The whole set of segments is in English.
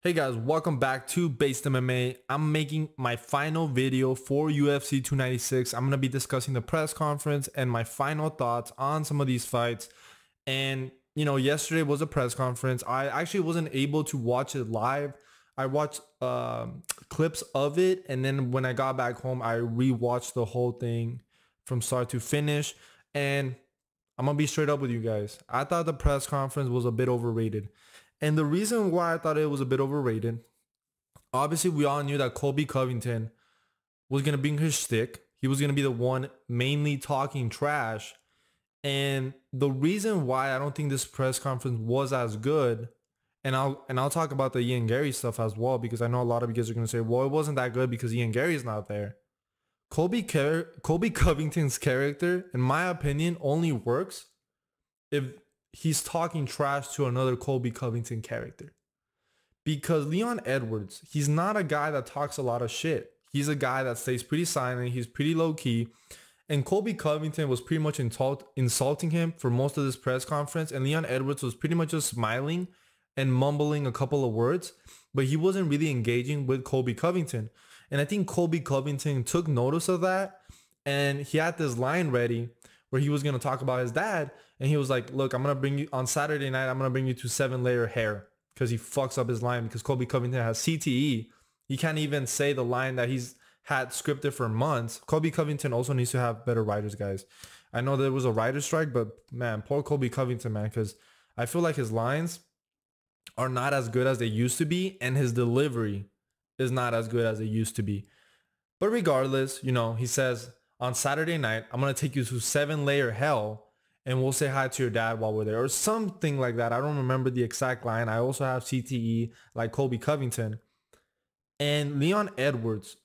Hey guys, welcome back to Based MMA. I'm making my final video for UFC 296. I'm going to be discussing the press conference and my final thoughts on some of these fights. And, yesterday was a press conference. I actually wasn't able to watch it live. I watched clips of it. And then when I got back home, I rewatched the whole thing from start to finish. And I'm going to be straight up with you guys. I thought the press conference was a bit overrated. And the reason why I thought it was a bit overrated, obviously we all knew that Colby Covington was going to bring his shtick. He was going to be the one mainly talking trash. And the reason why I don't think this press conference was as good, and I'll talk about the Ian Gary stuff as well, because I know a lot of you guys are going to say, well, it wasn't that good because Ian Gary's not there. Colby Covington's character, in my opinion, only works if he's talking trash to another Colby Covington character. Because Leon Edwards, he's not a guy that talks a lot of shit. He's a guy that stays pretty silent. He's pretty low key. And Colby Covington was pretty much insulting him for most of this press conference. And Leon Edwards was pretty much just smiling and mumbling a couple of words. But he wasn't really engaging with Colby Covington. And I think Colby Covington took notice of that. And he had this line ready where he was going to talk about his dad. And he was like, look, I'm going to bring you on Saturday night. I'm going to bring you to 7-layer hair, because he fucks up his line because Colby Covington has CTE. He can't even say the line that he's had scripted for months. Colby Covington also needs to have better writers, guys. I know there was a writer's strike, but man, poor Colby Covington, man, because I feel like his lines are not as good as they used to be. And his delivery is not as good as it used to be. But regardless, he says on Saturday night, I'm going to take you to 7-layer hell. And we'll say hi to your dad while we're there, or something like that. I don't remember the exact line. I also have CTE like Colby Covington. And Leon Edwards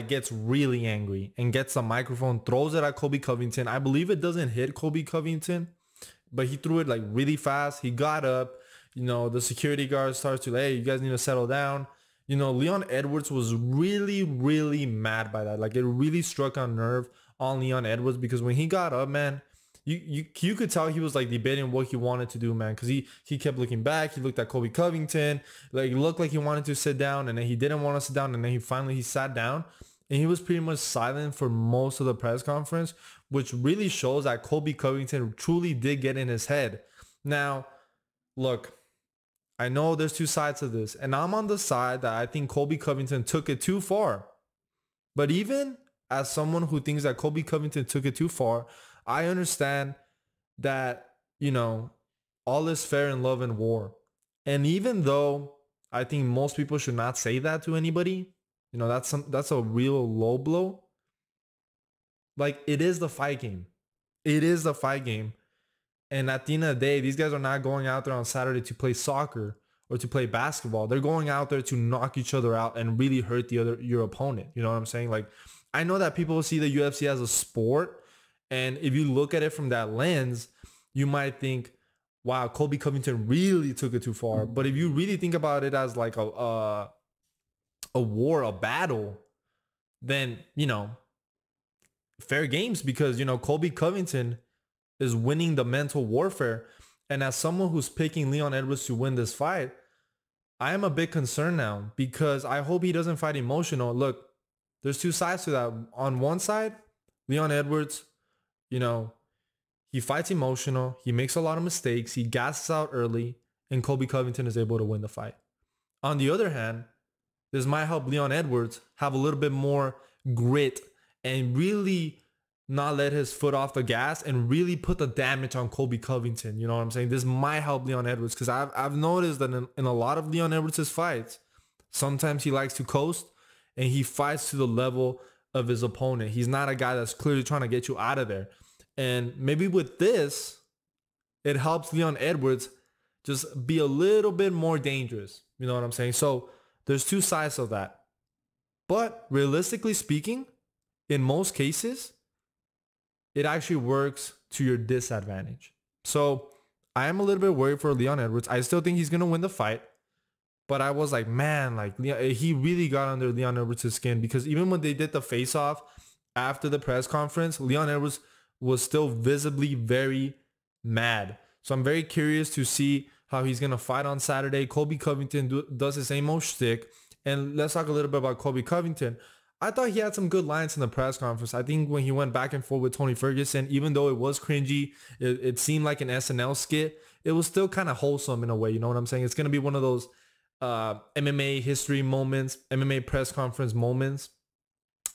gets really angry and gets the microphone, throws it at Colby Covington. I believe it doesn't hit Colby Covington, but he threw it really fast. He got up. The security guard starts to, hey, you guys need to settle down. Leon Edwards was really, really mad by that. It really struck a nerve on Leon Edwards, because when he got up, man, you could tell he was debating what he wanted to do, man, because he kept looking back. He looked at Colby Covington, it looked like he wanted to sit down, and then he didn't want to sit down, and then he sat down, and he was pretty much silent for most of the press conference, which really shows that Colby Covington truly did get in his head. Now, look, I know there's two sides to this, and I'm on the side that I think Colby Covington took it too far. But even as someone who thinks that Colby Covington took it too far, I understand that, all is fair in love and war. And even though I think most people should not say that to anybody, that's a real low blow. It is the fight game. It is the fight game. And at the end of the day, these guys are not going out there on Saturday to play soccer or to play basketball. They're going out there to knock each other out and really hurt your opponent. You know what I'm saying? I know that people see the UFC as a sport. And if you look at it from that lens, you might think, wow, Colby Covington really took it too far. But if you really think about it as a war, a battle, then, fair games, because, Colby Covington is winning the mental warfare. And as someone who's picking Leon Edwards to win this fight, I am a bit concerned now, because I hope he doesn't fight emotional. Look, there's two sides to that. On one side, Leon Edwards, he fights emotional. He makes a lot of mistakes. He gasses out early, and Colby Covington is able to win the fight. On the other hand, this might help Leon Edwards have a little bit more grit and really not let his foot off the gas and really put the damage on Colby Covington. You know what I'm saying? This might help Leon Edwards, because I've noticed that in a lot of Leon Edwards' fights, sometimes he likes to coast and he fights to the level of his opponent. He's not a guy that's clearly trying to get you out of there. And maybe with this, it helps Leon Edwards just be a little bit more dangerous. You know what I'm saying? So there's two sides of that. But realistically speaking, in most cases, it actually works to your disadvantage. So I am a little bit worried for Leon Edwards. I still think he's going to win the fight. But I was like, man, he really got under Leon Edwards' skin, because even when they did the face-off after the press conference, Leon Edwards was still visibly very mad. So I'm very curious to see how he's going to fight on Saturday. Colby Covington does the same old shtick. And let's talk a little bit about Colby Covington. I thought he had some good lines in the press conference. I think when he went back and forth with Tony Ferguson, even though it was cringy, it seemed like an SNL skit, it was still kind of wholesome in a way. You know what I'm saying? It's going to be one of those MMA history moments, MMA press conference moments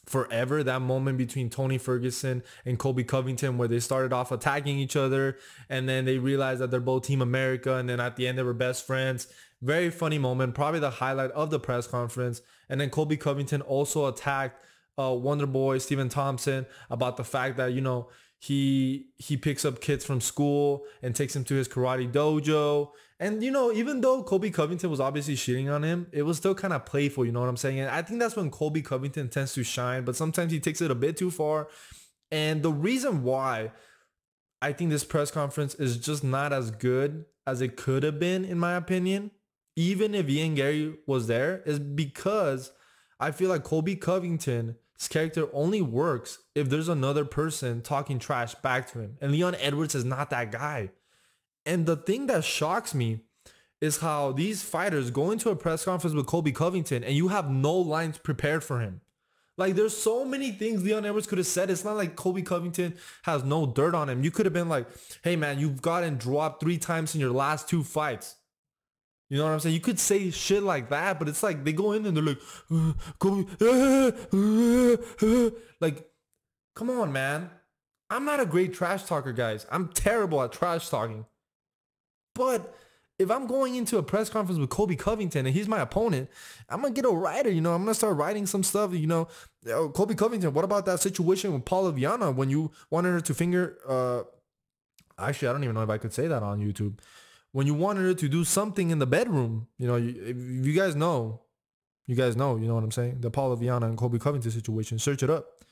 forever. That moment between Tony Ferguson and Colby Covington where they started off attacking each other and then they realized that they're both Team America, and then at the end they were best friends. Very funny moment, probably the highlight of the press conference. And then Colby Covington also attacked Wonder Boy Stephen Thompson about the fact that, you know, he picks up kids from school and takes them to his karate dojo. And, you know, even though Colby Covington was obviously shitting on him, it was still kind of playful, you know what I'm saying? And I think that's when Colby Covington tends to shine, but sometimes he takes it a bit too far. And the reason why I think this press conference is just not as good as it could have been, in my opinion, even if Ian Gary was there, is because I feel like Colby Covington's character only works if there's another person talking trash back to him. And Leon Edwards is not that guy. And the thing that shocks me is how these fighters go into a press conference with Colby Covington and you have no lines prepared for him. Like, there's so many things Leon Edwards could have said. It's not like Colby Covington has no dirt on him. You could have been like, hey man, you've gotten dropped 3 times in your last 2 fights. You know what I'm saying? You could say shit like that, but it's like they go in and they're like, Colby, like, come on, man. I'm not a great trash talker, guys. I'm terrible at trash talking. But if I'm going into a press conference with Colby Covington and he's my opponent, I'm going to get a writer, you know. I'm going to start writing some stuff, you know. Colby Covington, what about that situation with Paula Viana when you wanted her to finger... actually, I don't even know if I could say that on YouTube. When you wanted her to do something in the bedroom, you know, if you guys know, you know what I'm saying? The Paula Viana and Colby Covington situation, search it up.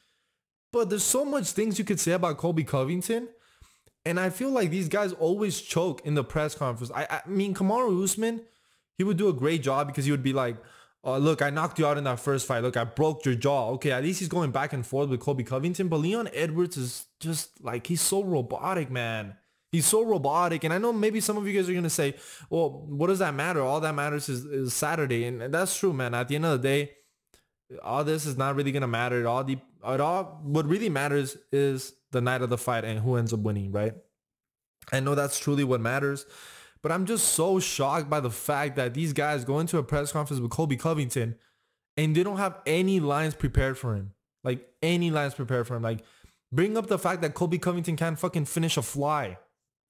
But there's so much things you could say about Colby Covington. And I feel like these guys always choke in the press conference. I mean, Kamaru Usman, he would do a great job because he would be like, look, I knocked you out in that first fight. Look, I broke your jaw. Okay, at least he's going back and forth with Colby Covington. But Leon Edwards is just like, he's so robotic, man. He's so robotic. And I know maybe some of you guys are going to say, well, what does that matter? All that matters is Saturday. And that's true, man. At the end of the day, all this is not really going to matter. What really matters is the night of the fight and who ends up winning, right? I know that's truly what matters, but I'm just so shocked by the fact that these guys go into a press conference with Colby Covington and they don't have any lines prepared for him. Like, any lines prepared for him. Like, bring up the fact that Colby Covington can't fucking finish a fly,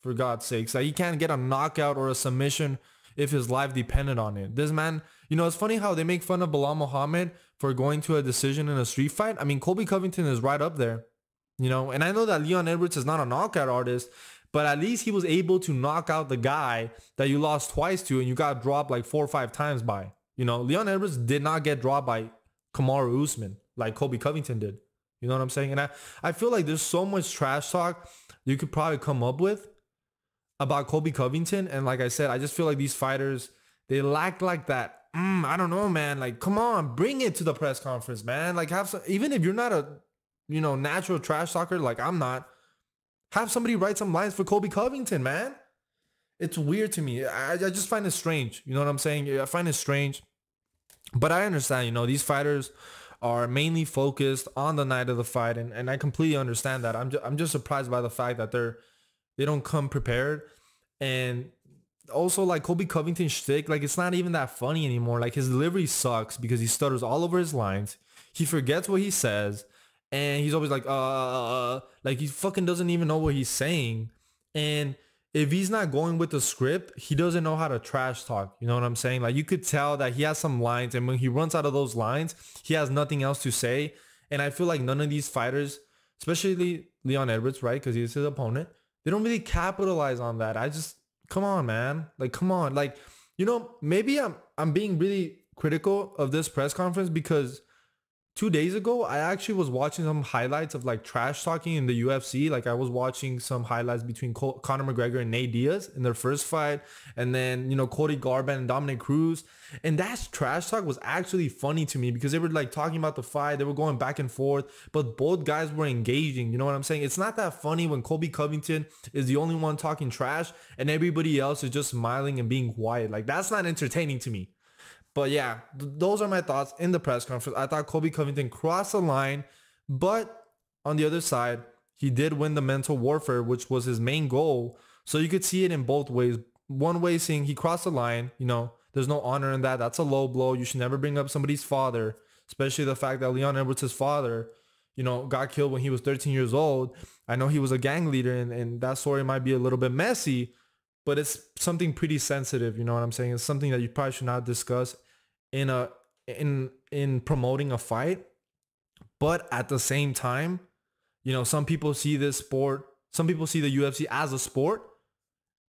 for God's sakes. Like, he can't get a knockout or a submission if his life depended on it. This man, you know, it's funny how they make fun of Bilal Muhammad for going to a decision in a street fight. I mean, Colby Covington is right up there, you know, and I know that Leon Edwards is not a knockout artist, but at least he was able to knock out the guy that you lost twice to and you got dropped like 4 or 5 times by. You know, Leon Edwards did not get dropped by Kamaru Usman like Colby Covington did. You know what I'm saying? And I feel like there's so much trash talk you could probably come up with about Colby Covington. And like I said, I just feel like these fighters, they lack like that. I don't know, man. Like, come on, bring it to the press conference, man. Like, have some, even if you're not a, you know, natural trash talker, like I'm not, have somebody write some lines for Colby Covington, man. It's weird to me. I just find it strange. You know what I'm saying? I find it strange. But I understand, you know, these fighters are mainly focused on the night of the fight. And I completely understand that. I'm just surprised by the fact that they don't come prepared. And also, like, Colby Covington's shtick, like, it's not even that funny anymore. Like, his delivery sucks because he stutters all over his lines. He forgets what he says. And he's always like, like, he fucking doesn't even know what he's saying. And if he's not going with the script, he doesn't know how to trash talk. You know what I'm saying? Like, you could tell that he has some lines, and when he runs out of those lines, he has nothing else to say. And I feel like none of these fighters, especially Leon Edwards, right, because he's his opponent, they don't really capitalize on that. Come on, man. Like, come on. Like, you know, maybe I'm being really critical of this press conference because 2 days ago, I actually was watching some highlights of like trash talking in the UFC. Like I was watching some highlights between Conor McGregor and Nate Diaz in their first fight. And then, Cody Garbrandt and Dominic Cruz. And that trash talk was actually funny to me because they were like talking about the fight. They were going back and forth, but both guys were engaging. You know what I'm saying? It's not that funny when Colby Covington is the only one talking trash and everybody else is just smiling and being quiet. Like that's not entertaining to me. But yeah, those are my thoughts in the press conference. I thought Colby Covington crossed the line, but on the other side, he did win the mental warfare, which was his main goal. So you could see it in both ways. One way saying he crossed the line, there's no honor in that. That's a low blow. You should never bring up somebody's father, especially the fact that Leon Edwards' father, got killed when he was 13 years old. I know he was a gang leader and that story might be a little bit messy, but it's something pretty sensitive. You know what I'm saying? It's something that you probably should not discuss in promoting a fight. But at the same time, some people see this sport, some people see the UFC as a sport,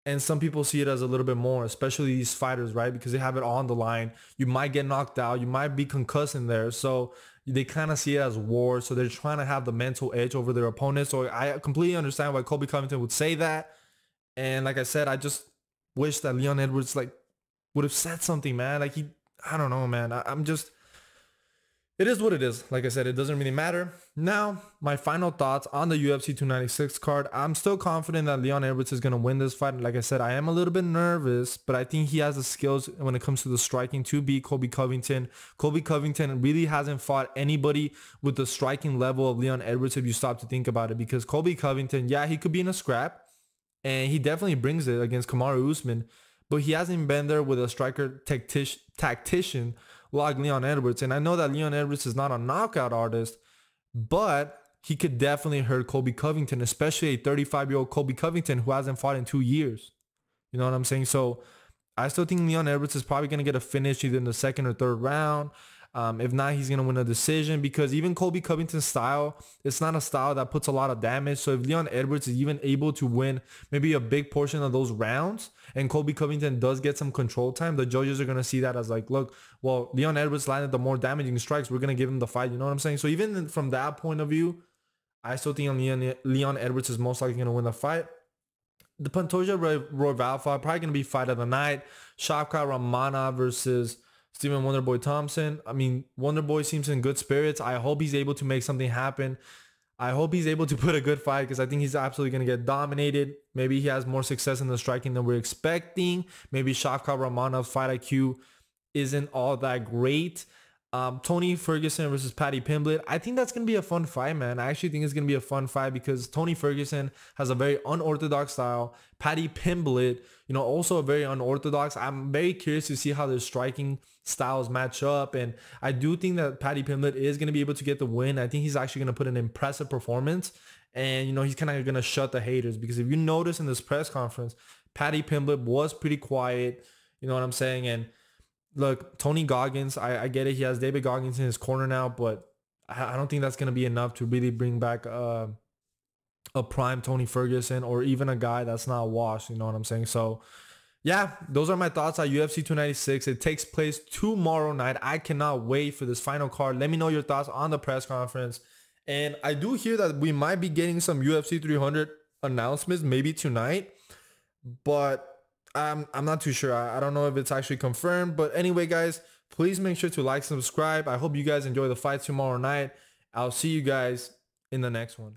and some people see it as a little bit more, especially these fighters, right? Because they have it on the line. You might get knocked out. You might be concussed in there. So they kind of see it as war. So they're trying to have the mental edge over their opponent. So I completely understand why Colby Covington would say that. And like I said, I just wish that Leon Edwards would have said something, man. I don't know, man. It is what it is. Like I said, it doesn't really matter. Now, my final thoughts on the UFC 296 card. I'm still confident that Leon Edwards is going to win this fight. Like I said, I am a little bit nervous, but I think he has the skills when it comes to the striking to beat Colby Covington. Colby Covington really hasn't fought anybody with the striking level of Leon Edwards if you stop to think about it, because Colby Covington, yeah, he could be in a scrap, and he definitely brings it against Kamaru Usman, but he hasn't been there with a striker tactician like Leon Edwards. And I know that Leon Edwards is not a knockout artist, but he could definitely hurt Colby Covington, especially a 35-year-old Colby Covington who hasn't fought in 2 years. You know what I'm saying? So I still think Leon Edwards is probably going to get a finish either in the second or third round. If not, he's going to win a decision, because even Colby Covington's style, it's not a style that puts a lot of damage. So if Leon Edwards is even able to win maybe a big portion of those rounds and Colby Covington does get some control time, the judges are going to see that as like, look, well, Leon Edwards landed the more damaging strikes. We're going to give him the fight. You know what I'm saying? So even from that point of view, I still think Leon Edwards is most likely going to win the fight. The Pantoja Royval fight, probably going to be fight of the night. Shavkat Rakhmonov versus Stephen Wonderboy Thompson. I mean, Wonderboy seems in good spirits. I hope he's able to make something happen. I hope he's able to put a good fight, because I think he's absolutely going to get dominated. Maybe he has more success in the striking than we're expecting. Maybe Shavkat Rakhmonov's fight IQ isn't all that great. Tony Ferguson versus Paddy Pimblett. I think that's going to be a fun fight, man. I actually think it's going to be a fun fight because Tony Ferguson has a very unorthodox style. Paddy Pimblett, also a very unorthodox. I'm very curious to see how their striking styles match up. And I do think that Paddy Pimblett is going to be able to get the win. I think he's actually going to put an impressive performance. And, he's kind of going to shut the haters, because if you notice in this press conference, Paddy Pimblett was pretty quiet. You know what I'm saying? And look, Tony Goggins, I get it. He has David Goggins in his corner now, but I don't think that's going to be enough to really bring back a prime Tony Ferguson, or even a guy that's not washed. You know what I'm saying? So, yeah, those are my thoughts on UFC 296. It takes place tomorrow night. I cannot wait for this final card. Let me know your thoughts on the press conference. And I do hear that we might be getting some UFC 300 announcements maybe tonight, but I'm not too sure. I don't know if it's actually confirmed. But anyway, guys, please make sure to like, subscribe. I hope you guys enjoy the fight tomorrow night. I'll see you guys in the next one.